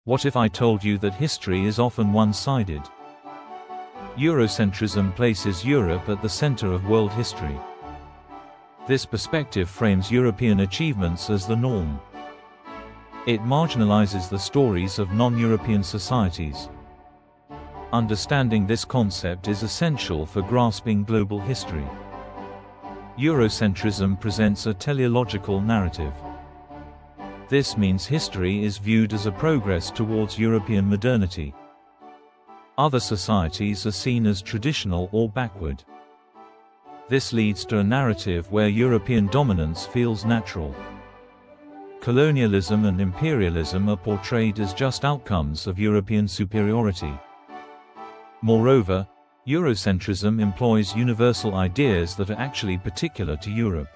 What if I told you that history is often one-sided? Eurocentrism places Europe at the center of world history. This perspective frames European achievements as the norm. It marginalizes the stories of non-European societies. Understanding this concept is essential for grasping global history. Eurocentrism presents a teleological narrative. This means history is viewed as a progress towards European modernity. Other societies are seen as traditional or backward. This leads to a narrative where European dominance feels natural. Colonialism and imperialism are portrayed as just outcomes of European superiority. Moreover, Eurocentrism employs universal ideas that are actually particular to Europe.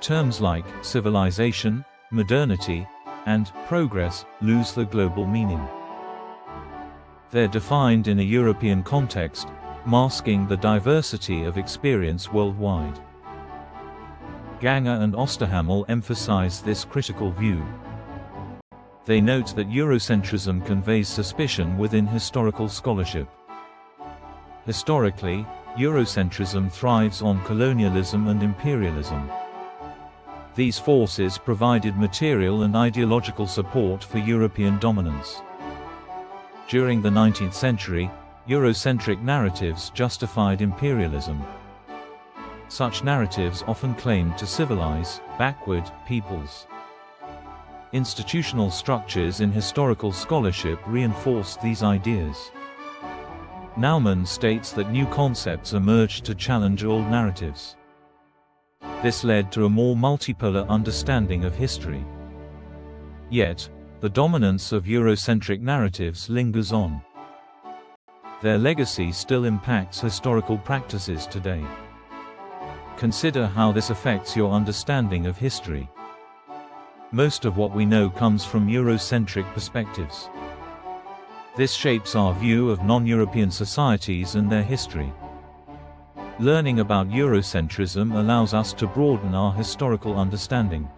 Terms like civilization, modernity, and progress lose their global meaning. They're defined in a European context, masking the diversity of experience worldwide. Ganger and Osterhammel emphasize this critical view. They note that Eurocentrism conveys suspicion within historical scholarship. Historically, Eurocentrism thrives on colonialism and imperialism. These forces provided material and ideological support for European dominance. During the 19th century, Eurocentric narratives justified imperialism. Such narratives often claimed to civilize backward peoples. Institutional structures in historical scholarship reinforced these ideas. Naumann states that new concepts emerged to challenge old narratives. This led to a more multipolar understanding of history. Yet, the dominance of Eurocentric narratives lingers on. Their legacy still impacts historical practices today. Consider how this affects your understanding of history. Most of what we know comes from Eurocentric perspectives. This shapes our view of non-European societies and their history. Learning about Eurocentrism allows us to broaden our historical understanding.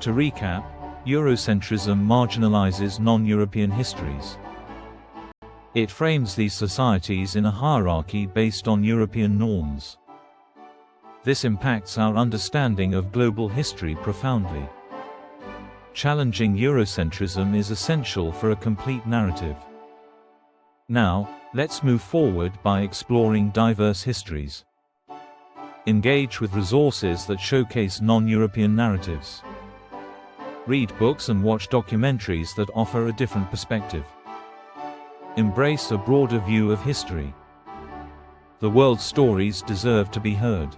To recap, Eurocentrism marginalizes non-European histories. It frames these societies in a hierarchy based on European norms. This impacts our understanding of global history profoundly. Challenging Eurocentrism is essential for a complete narrative. Now, let's move forward by exploring diverse histories. Engage with resources that showcase non-European narratives. Read books and watch documentaries that offer a different perspective. Embrace a broader view of history. The world's stories deserve to be heard.